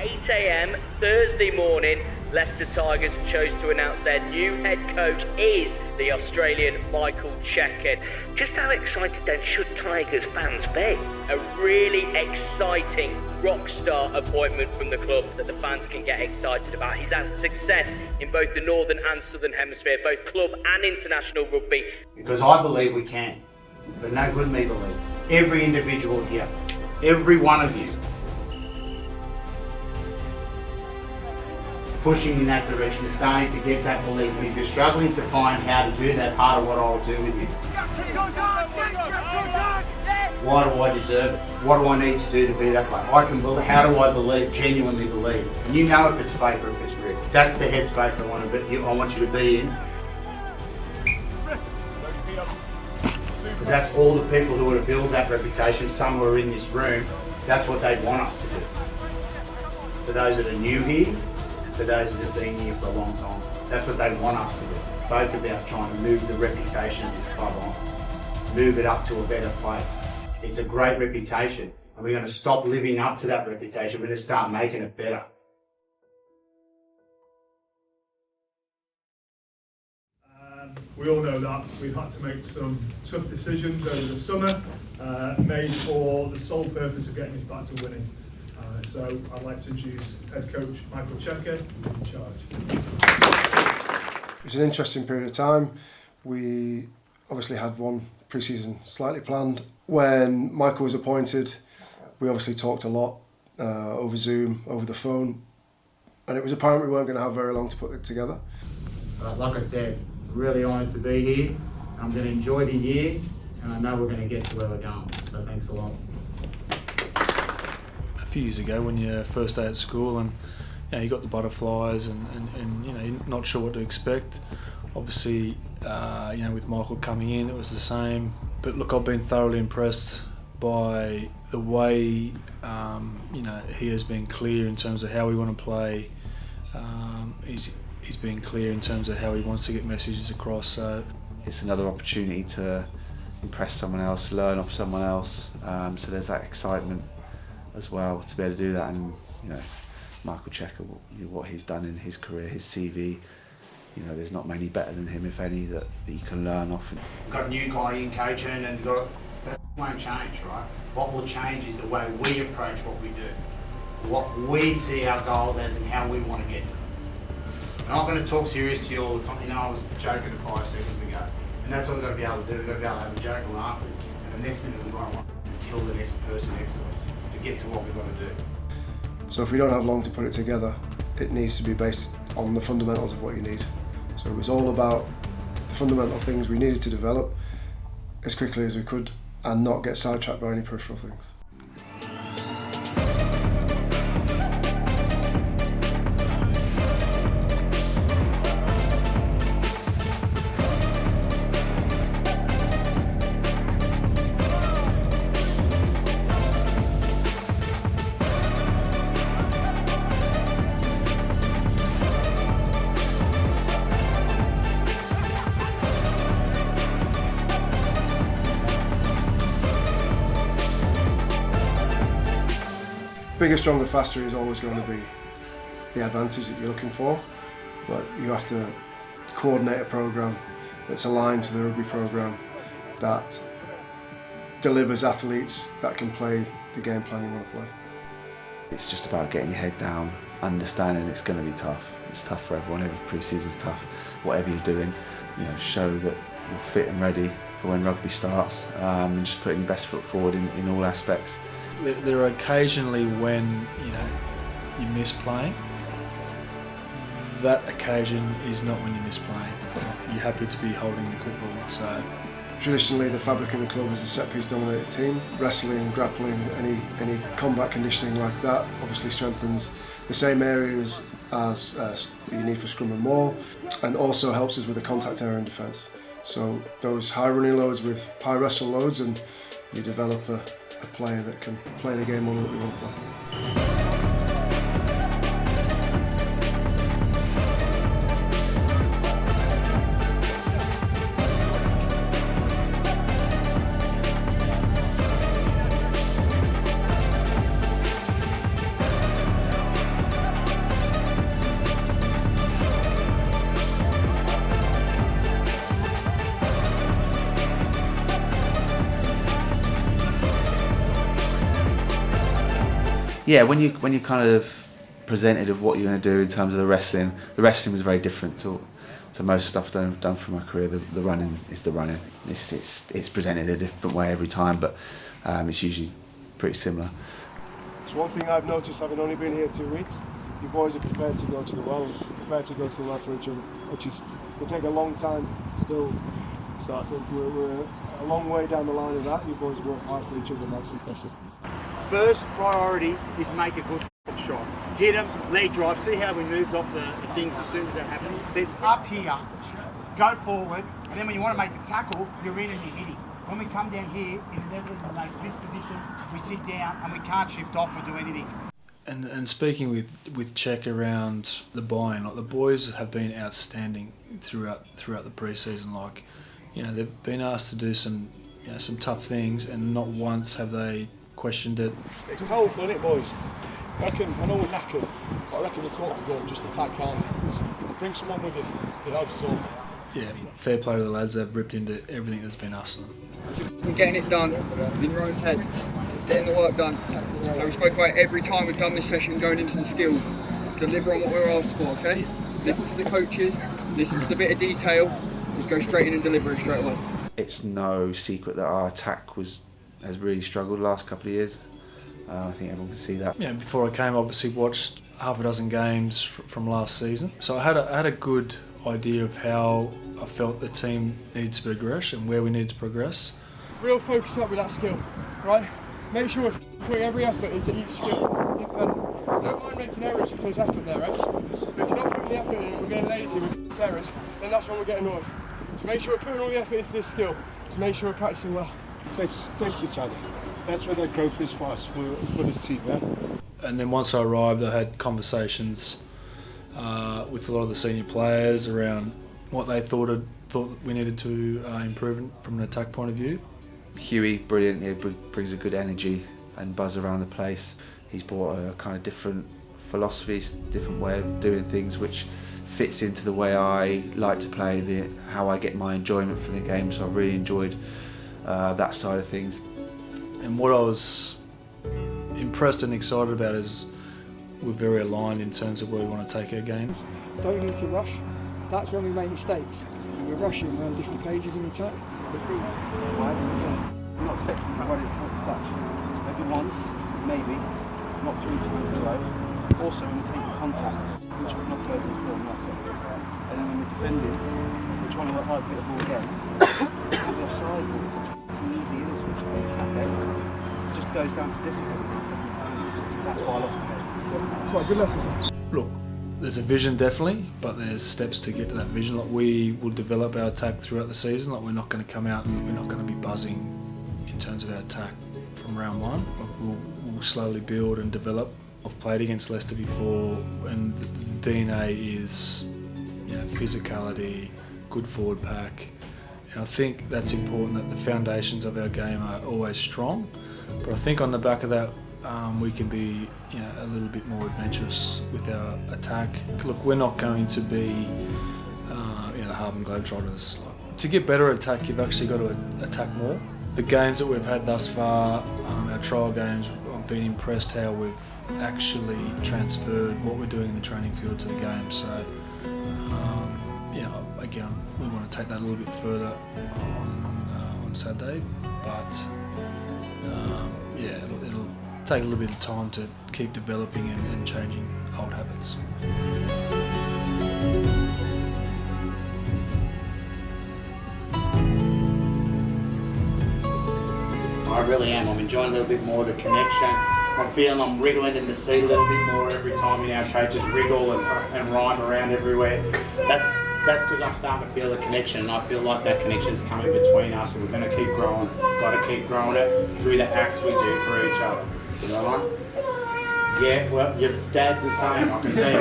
8 a.m. Thursday morning, Leicester Tigers chose to announce their new head coach is the Australian Michael Cheika. Just how excited then should Tigers fans be? A really exciting rock star appointment from the club that the fans can get excited about. He's had success in both the Northern and Southern Hemisphere, both club and international rugby. Because I believe we can, but no good me believe. Every individual here, every one of you, pushing in that direction, starting to get that belief. And if you're struggling to find how to do that, part of what I'll do with you. Why do I deserve it? What do I need to do to be that way? I can believe. How do I believe? Genuinely believe. And you know if it's fake or if it's real. That's the headspace I want you to be in. Because that's all the people who would build that reputation somewhere in this room. That's what they want us to do. For those that are new here, for those that have been here for a long time. That's what they want us to do. Both about trying to move the reputation of this club on, move it up to a better place. It's a great reputation, and we're going to stop living up to that reputation. We're going to start making it better. We all know that we've had to make some tough decisions over the summer, made for the sole purpose of getting us back to winning. So I'd like to introduce head coach Michael Cheika, who's in charge. It was an interesting period of time. We obviously had one pre-season slightly planned. When Michael was appointed, we obviously talked a lot over Zoom, over the phone, and it was apparent we weren't going to have very long to put it together. Like I said, really honoured to be here. I'm going to enjoy the year, and I know we're going to get to where we're going. So thanks a lot. A few years ago, when you first day at school and you got the butterflies and you're not sure what to expect. Obviously, with Michael coming in, it was the same. But look, I've been thoroughly impressed by the way he has been clear in terms of how we want to play. He's been clear in terms of how he wants to get messages across. So it's another opportunity to impress someone else, learn off someone else. So there's that excitement as well to be able to do that. And Michael Cheika, what he's done in his career, his CV. There's not many better than him, if any, that you can learn off. We've got a new guy in coaching, and that won't change, right? What will change is the way we approach what we do, what we see our goals as, and how we want to get to them. I'm not going to talk serious to you all the time. I was joking 5 seconds ago, and that's what we've got to be able to do. We've got to be able to have a joke and laugh, and the next minute we've got to want to kill the next person next to us to get to what we've got to do. So if we don't have long to put it together, it needs to be based on the fundamentals of what you need. So it was all about the fundamental things we needed to develop as quickly as we could and not get sidetracked by any peripheral things. Bigger, stronger, faster is always going to be the advantage that you're looking for, but you have to coordinate a programme that's aligned to the rugby programme that delivers athletes that can play the game plan you want to play. It's just about getting your head down, understanding it's going to be tough. It's tough for everyone, every pre-season's tough. Whatever you're doing, show that you're fit and ready for when rugby starts, and just putting your best foot forward in all aspects. There are occasionally when you miss playing. That occasion is not when you miss playing. You're happy to be holding the clipboard. So traditionally, the fabric of the club is a set-piece dominated team. Wrestling, grappling, any combat conditioning like that obviously strengthens the same areas as you need for scrum and maul, and also helps us with the contact area and defence. So those high running loads with high wrestle loads, and you develop a player that can play the game model that we want to play. Yeah, when you kind of presented of what you're going to do in terms of the wrestling was very different to most stuff I've done through my career. The running is the running. It's presented a different way every time, but it's usually pretty similar. It's one thing I've noticed, having only been here 2 weeks, you boys are prepared to go to the well, prepared to go to the well for each other, which will take a long time to build. So I think we're a long way down the line of that. You boys have worked hard for each other, and that's impressive. First priority is make a good shot. Hit them, lead drive. See how we moved off the things as soon as that happened? It's up here, go forward, and then when you want to make the tackle, you're in and you're hitting. When we come down here, inevitably we make this position, we sit down and we can't shift off or do anything. And speaking with Cheika around the buy-in, like the boys have been outstanding throughout the pre-season. Like, you know, they've been asked to do some tough things, and not once have they questioned it. It's powerful, isn't it, boys? I know we're knackered, but I reckon the talk to go just attack calmly. Bring someone with you, it helps us all. Yeah, fair play to the lads. They've ripped into everything that's been asked of them. And getting it done in your own heads, getting the work done. Like we spoke about every time we've done this session, going into the skills, deliver on what we're asked for, okay? Listen to the coaches, listen to the bit of detail, just go straight in and deliver it straight away. It's no secret that our attack has really struggled the last couple of years. I think everyone can see that. Yeah, before I came, obviously watched half a dozen games from last season, so I had a good idea of how I felt the team needs to progress and where we need to progress. Real focus up with that skill, right? Make sure we're putting every effort into each skill. Don't mind making errors if there's effort there, But if you're not putting the effort in and we're getting lazy with errors, then that's when we're getting annoyed. So make sure we're putting all the effort into this skill to make sure we're practicing well. Test each other. That's where the growth is for us, for this team. Yeah? And then once I arrived, I had conversations with a lot of the senior players around what they thought we needed to improve from an attack point of view. Huey, brilliant. He brings a good energy and buzz around the place. He's brought a kind of different philosophy, different way of doing things, which fits into the way I like to play, how I get my enjoyment from the game. So I've really enjoyed that side of things. And what I was impressed and excited about is we're very aligned in terms of where we want to take our game. Don't need to rush. That's when we make mistakes. We're rushing around different pages in attack. I'm not expecting everybody to touch. Maybe once, maybe, not 3 times in a row. Also, when we're taking contact, which we've not played before, like I said. And then when we're defending, we're trying to work hard to get the ball again. And the offside ball is easy, isn't it? It just goes down to discipline. That's why I lost the game. So good lessons. Look, there's a vision definitely, but there's steps to get to that vision. Like, we will develop our attack throughout the season. Like, we're not going to come out and we're not going to be buzzing in terms of our attack from round one. Like, we'll slowly build and develop. I've played against Leicester before, and the DNA is, you know, physicality, good forward pack, and I think that's important, that the foundations of our game are always strong. But I think on the back of that, we can be, you know, a little bit more adventurous with our attack. Look, we're not going to be, you know, the Harlem Globetrotters. To get better at attack, you've actually got to attack more. The games that we've had thus far, our trial games, I've been impressed how we've actually transferred what we're doing in the training field to the game. So, you know, again, we want to take that a little bit further on Saturday, but yeah, it'll take a little bit of time to keep developing and changing old habits. I really am. I'm enjoying a little bit more of the connection. I'm feeling I'm wriggling in the seat a little bit more every time, you know, coaches wriggle and rhyme around everywhere. That's because I'm starting to feel the connection, and I feel like that connection is coming between us, and we're going to keep growing. Got to keep growing it through the acts we do for each other. You know what I mean? Yeah, well, your dad's the same, I can tell you.